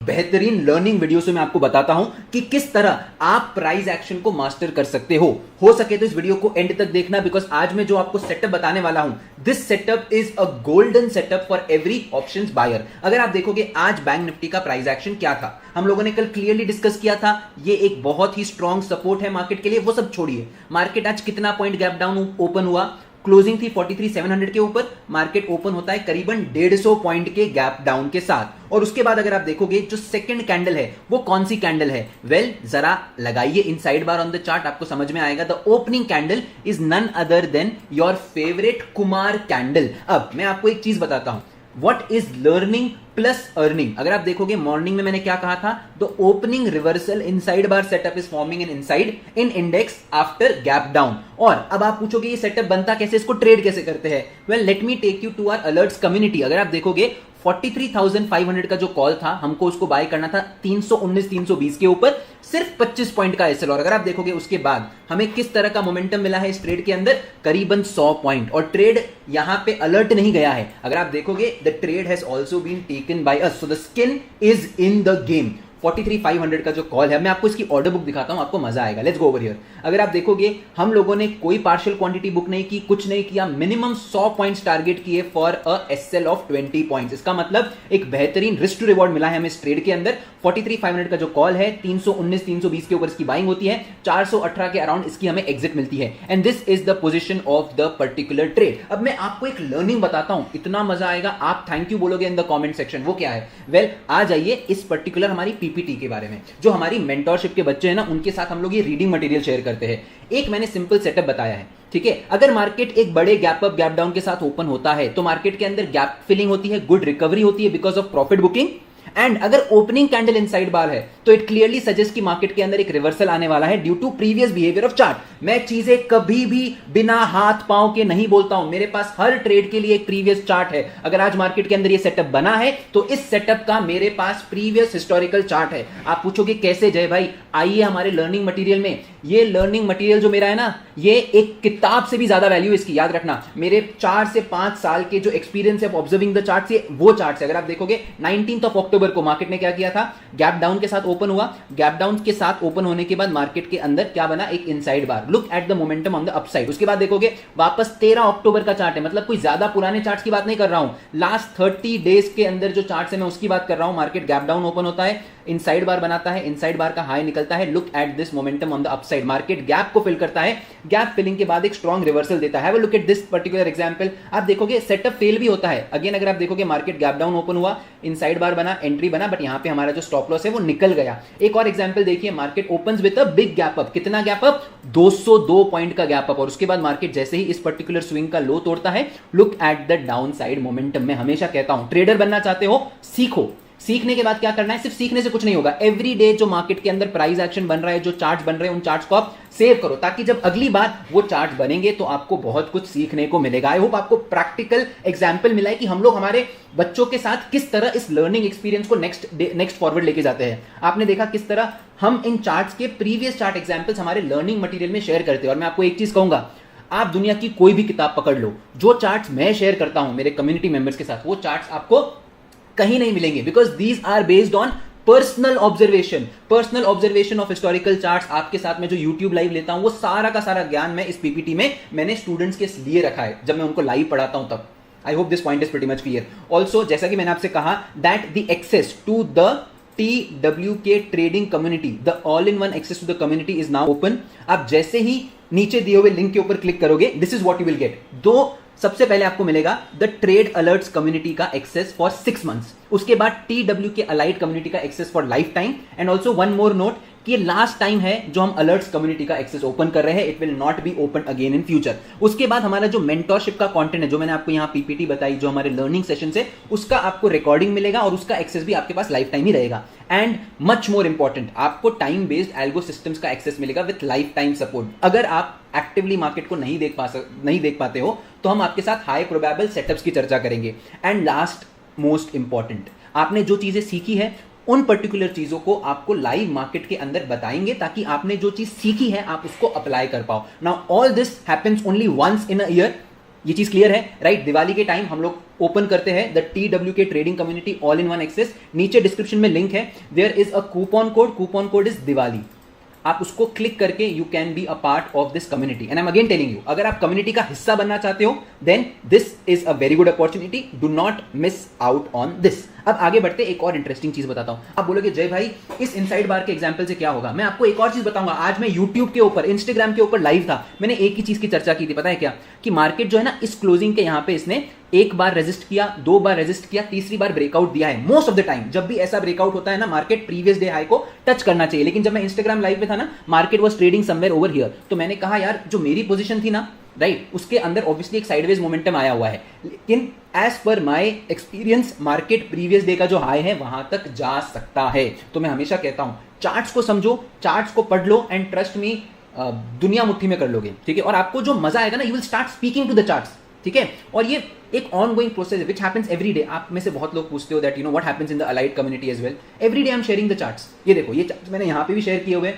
बेहतरीन learning video से मैं आपको बताता हूं कि किस तरह आप प्राइस एक्शन को मास्टर कर सकते हो सके तो इस वीडियो को एंड तक देखना, बिकॉज आज मैं जो आपको सेटअप बताने वाला हूं, this setup is a golden setup for every options buyer. अगर आप देखोगे आज बैंक निफ्टी का प्राइस एक्शन क्या था, हम लोगों ने कल क्लियरली डिस्कस किया था। ये एक बहुत ही स्ट्रॉन्ग सपोर्ट है मार्केट के लिए, वो सब छोड़िए। मार्केट आज कितना पॉइंट गैप डाउन ओपन हुआ? क्लोजिंग थी 43,700 के ऊपर, मार्केट ओपन होता है करीबन 150 पॉइंट के गैप डाउन के साथ। और उसके बाद अगर आप देखोगे जो सेकंड कैंडल है वो कौन सी कैंडल है? जरा लगाइए inside bar on the chart, आपको समझ में आएगा। The opening candle is none other than your favourite Kumar candle. अब मैं आपको एक चीज बताता हूं, what is learning plus earning. अगर आप देखोगे मॉर्निंग में मैंने क्या कहा था, the opening reversal inside bar setup is forming in index after gap down. और अब आप पूछोगे ये सेटअप बनता कैसे, इसको ट्रेड कैसे करते हैं? Well let me take you to our alerts community. अगर आप देखोगे 43,500 का जो कॉल था, हमको उसको बाय करना था 319-320 के ऊपर, सिर्फ 25 पॉइंट का एसएल। और अगर आप देखोगे उसके बाद हमें किस तरह का मोमेंटम मिला है इस ट्रेड के अंदर, करीबन 100 पॉइंट। और ट्रेड यहां पे अलर्ट नहीं गया है, अगर आप देखोगे the trade has also been taken by us, so the skin is in the game. 43,500 का जो कॉल है, मैं आपको इसकी ऑर्डर बुक दिखाता हूं, आपको मजा आएगा। Let's go over here. अगर आप देखोगे हम लोगों ने कोई पार्शियल क्वांटिटी बुक नहीं की, कुछ नहीं किया, मिनिमम 100 पॉइंट्स टारगेट किए for a SL of 20 points. इसका मतलब एक बेहतरीन रिस्क टू रिवॉर्ड मिला है हमें इस ट्रेड के अंदर। 43,500 का जो कॉल है, 319-320 के ऊपर इसकी बाइंग होती है, 418 के अराउंड इसकी हमें एग्जिट मिलती है। And this is the position of the particular trade. अब मैं आपको एक लर्निंग बताता हूं, इतना मजा आएगा, आप थैंक यू बोलोगे इन द कॉमेंट सेक्शन। वो क्या है? वेल आ जाइए इस पर्टिकुलर हमारी पीपीटी के बारे में। जो हमारी मेंटरशिप के बच्चे हैं ना, उनके साथ हम लोग ये रीडिंग मटेरियल शेयर करते हैं। एक मैंने सिंपल सेटअप बताया है, ठीक है। अगर मार्केट एक बड़े गैप अप गैप डाउन के साथ ओपन होता है तो मार्केट के अंदर गैप फिलिंग होती है, गुड रिकवरी होती है because of profit booking. And अगर ओपनिंग कैंडल इनसाइड बार है तो इट क्लियरली सजेस्ट कि मार्केट के अंदर एक रिवर्सल आने वाला है due to previous behaviour of chart. मैं चीजें कभी भी बिना हाथ पांव के नहीं बोलता हूं, मेरे पास हर ट्रेड के लिए एक प्रीवियस चार्ट है। अगर आज मार्केट के अंदर ये सेटअप बना है तो इस सेटअप का मेरे पास प्रीवियस हिस्टोरिकल चार्ट है। आप पूछोगे कैसे जय भाई? आइए हमारे लर्निंग मटेरियल में। ये लर्निंग मटेरियल जो मेरा है ना, ये एक किताब से भी ज्यादा वैल्यू इसकी, याद रखना। मेरे 4 से 5 साल के जो एक्सपीरियंस है ऑब्जर्विंग द चार्ट से, वो चार्ट से। अगर आप देखोगे 19 अक्टूबर को मार्केट ने क्या किया था, गैप डाउन के साथ ओपन हुआ। गैप डाउन के साथ ओपन होने के बाद मार्केट के अंदर क्या बना, एक inside bar. Look at the momentum on the upside. उसके बाद देखोगे वापस 13 अक्टूबर का चार्ट है, मतलब कोई ज्यादा पुराने चार्ट्स की बात नहीं कर रहा हूं, लास्ट 30 डेज के अंदर जो चार्ट्स है मैं उसकी बात कर रहा हूं। मार्केट गैप डाउन ओपन होता है, इनसाइड बार बनाता है, इनसाइड बार का हाई निकलता है। Look at this momentum on the upside. Market gap को फिल करता है, गैप फिलिंग के बाद एक स्ट्रॉन्ग रिवर्सल देता है। Look at this particular example. आप देखोगे सेटअप फेल भी होता है। अगेन अगर आप देखोगे मार्केट गैप डाउन ओपन हुआ, इनसाइड बार बना, एंट्री बना, बट यहां पे हमारा जो स्टॉप लॉस है वो निकल गया। एक और एग्जांपल देखिए, market opens with a big gap up. कितना गैप अप? 202 पॉइंट का गैप अप। और उसके बाद मार्केट जैसे ही इस पर्टिकुलर स्विंग का लो तोड़ता है, look at the down side momentum. मैं हमेशा कहता हूं ट्रेडर बनना चाहते हो, सीखो। सीखने के बाद क्या करना है? सिर्फ सीखने से कुछ नहीं होगा। एवरी डे जो मार्केट के अंदर प्राइस एक्शन बन रहा है, जो चार्ट्स बन रहे हैं, उन चार्ट्स को आप सेव करो, ताकि जब अगली बार वो चार्ट्स बनेंगे तो आपको बहुत कुछ सीखने को मिलेगा। आई होप आपको प्रैक्टिकल एग्जांपल मिला है कि हम लोग हमारे बच्चों के साथ किस तरह इस लर्निंग एक्सपीरियंस को नेक्स्ट फॉरवर्ड लेके जाते हैं। आपने देखा किस तरह हम इन चार्ट्स के प्रीवियस चार्ट एग्जांपल्स हमारे लर्निंग मटेरियल में शेयर करते हैं। और मैं आपको एक चीज कहूंगा, आप दुनिया की कोई भी किताब पकड़ लो, जो चार्ट्स मैं शेयर करता हूं मेरे कम्युनिटी मेंबर्स के साथ, वो चार्ट्स आपको कहीं नहीं मिलेंगे, because these are based on personal observation of historical charts. आपके साथ में जो YouTube लाइव लेता हूं, वो सारा का सारा ज्ञान मैं इस पीपीटी में मैंने स्टूडेंट्स के लिए रखा है, जब मैं उनको लाइव पढ़ाता हूं तब। I hope this point is pretty much clear. Also जैसा कि मैंने आपसे कहा that the access to the TWK trading community, the all in one access to the community is now open. आप जैसे ही नीचे दिए हुए लिंक के ऊपर क्लिक करोगे, this is what you will get. सबसे पहले आपको मिलेगा द ट्रेड अलर्ट्स कम्युनिटी का एक्सेस फॉर 6 मंथ्स। उसके बाद TWK अलाइड कम्युनिटी का access for lifetime. And also one more note कि लास्ट टाइम है जो हम अलर्ट्स कम्युनिटी का एक्सेस ओपन कर रहे हैं, it will not be open again in future. उसके बाद हमारा जो मेंटरशिप का कंटेंट है, जो मैंने आपको यहां पीपीटी बताई, जो हमारे लर्निंग सेशन से, उसका आपको रिकॉर्डिंग मिलेगा और उसका एक्सेस भी आपके पास लाइफ टाइम ही रहेगा। एंड मच मोर इंपॉर्टेंट, आपको टाइम बेस्ड एल्गो सिस्टम्स का एक्सेस मिलेगा विथ लाइफ टाइम सपोर्ट। अगर आप एक्टिवली मार्केट को नहीं देख पाते हो तो हम आपके साथ हाई प्रोबेबल सेटअप्स की चर्चा करेंगे। एंड लास्ट मोस्ट इंपॉर्टेंट, आपने जो चीजें सीखी है उन पर्टिकुलर चीजों को आपको लाइव मार्केट के अंदर बताएंगे, ताकि आपने जो चीज सीखी है आप उसको अप्लाई कर पाओ। Now all this happens only once in a year. ये चीज क्लियर है, राइट? दिवाली के टाइम हम लोग ओपन करते हैं the TWK trading community all in one access. नीचे डिस्क्रिप्शन में लिंक है, there is a coupon code is Diwali. आप उसको क्लिक करके you can be a part of this community. And I am again telling you, अगर आप community का हिस्सा बनना चाहते हो then this is a very good opportunity, do not miss out on this. अब आगे बढ़ते एक और इंटरेस्टिंग चीज बताता हूं। आप बोलोगे जय भाई इस इनसाइड बार के एग्जांपल से क्या होगा? मैं आपको एक और चीज बताऊंगा। आज मैं यूट्यूब के ऊपर, इंस्टाग्राम के ऊपर लाइव था, मैंने एक ही चीज की चर्चा की थी, पता है क्या? कि मार्केट जो है ना, इस क्लोजिंग के यहां पे इसने एक बार रेजिस्ट किया, 2 बार रेजिस्ट किया, तीसरी बार ब्रेकआउट दिया है। मोस्ट ऑफ द टाइम जब भी ऐसा ब्रेकआउट होता है ना, मार्केट प्रीवियस डे हाई को टच करना चाहिए। लेकिन जब मैं इंस्टाग्राम लाइव पे था ना, market was trading somewhere over here, तो मैंने कहा यार जो मेरी पोजीशन थी ना, राइट, उसके अंदर ऑब्वियसली एक साइडवेज मोमेंटम आया हुआ है, लेकिन as per my experience market previous day का जो हाई है वहां तक जा सकता है। तो मैं हमेशा कहता हूं चार्ट्स को समझो, चार्ट्स को पढ़ लो, एंड ट्रस्ट मी दुनिया मुट्ठी में कर लोगे, ठीक है? और आपको जो मजा आएगा ना, you will start speaking to the charts, ठीक है? और ये एक ऑन गोइंग प्रोसेस है विच हैपेंस एवरी डे। आप में से बहुत लोग पूछते हो that you know what happens in the allied community as well. Every day I am sharing the charts. ये देखो, ये चार्ट्स मैंने यहाँ पे भी शेयर किए हुए,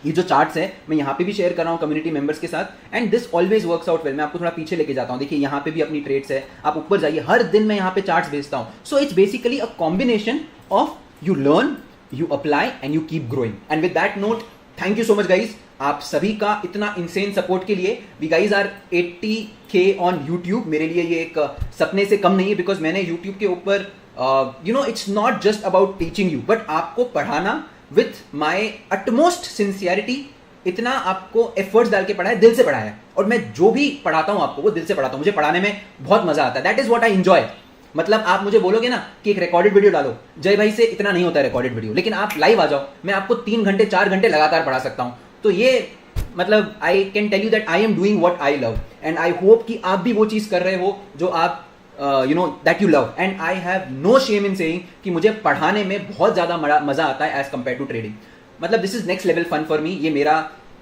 ये जो चार्ट्स है मैं यहाँ पे भी शेयर कर रहा हूँ कम्युनिटी मेंबर्स के साथ, and this always works out well. मैं आपको थोड़ा पीछे लेके जाता हूँ, देखिए यहाँ पे भी अपनी ट्रेड्स है, आप ऊपर जाइए, हर दिन मैं यहाँ पे चार्ट्स भेजता हूँ। So it's basically a combination of you learn, you apply and you keep growing. And with that note, thank you so much guys, आप सभी का इतना इंसेन सपोर्ट के लिए। We guys are 80K on YouTube. मेरे लिए ये एक सपने से कम नहीं है, बिकॉज मैंने यूट्यूब के ऊपर you know it's not just about teaching you, but आपको पढ़ाना विथ माई अटमोस्ट सिंसियरिटी, इतना आपको एफर्ट्स डाल के पढ़ाया, दिल से पढ़ाया है। और मैं जो भी पढ़ाता हूं आपको वो दिल से पढ़ाता हूं, मुझे पढ़ाने में बहुत मजा आता है। That is what I enjoy. मतलब आप मुझे बोलोगे ना कि एक रिकॉर्डेड वीडियो डालो, जय भाई से इतना नहीं होता है रिकॉर्डेड वीडियो, लेकिन आप लाइव आ जाओ, मैं आपको 3 घंटे 4 घंटे लगातार पढ़ा सकता हूं। तो ये मतलब I can tell you that I am doing what I love, and I hope कि आप भी वो चीज कर रहे हो जो आप you know that you love. And I have no shame in saying कि मुझे पढ़ाने में बहुत ज्यादा मजा आता है एज कंपेयर टू ट्रेडिंग। मतलब this is next level fun for me. ये मेरा,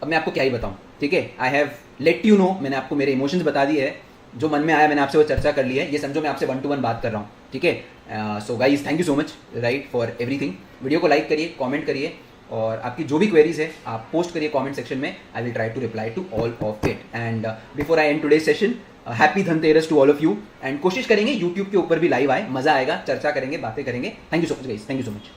अब मैं आपको क्या ही बताऊं, ठीक है? I have let you know, मैंने आपको मेरे इमोशंस बता दिए है, जो मन में आया मैंने आपसे वो चर्चा कर ली है। ये समझो मैं आपसे 1 to 1 बात कर रहा हूँ, ठीक है? So guys thank you so much, right, for everything. Video को लाइक करिए, कमेंट करिए, और आपकी जो भी क्वेरीज है आप पोस्ट करिए कमेंट सेक्शन में। I will try to reply to all of it. And before I end today's session, happy Dhanteras to all of you. And कोशिश करेंगे यूट्यूब के ऊपर भी लाइव आए, मजा आएगा, चर्चा करेंगे, बातें करेंगे। Thank you so much guys, thank you so much.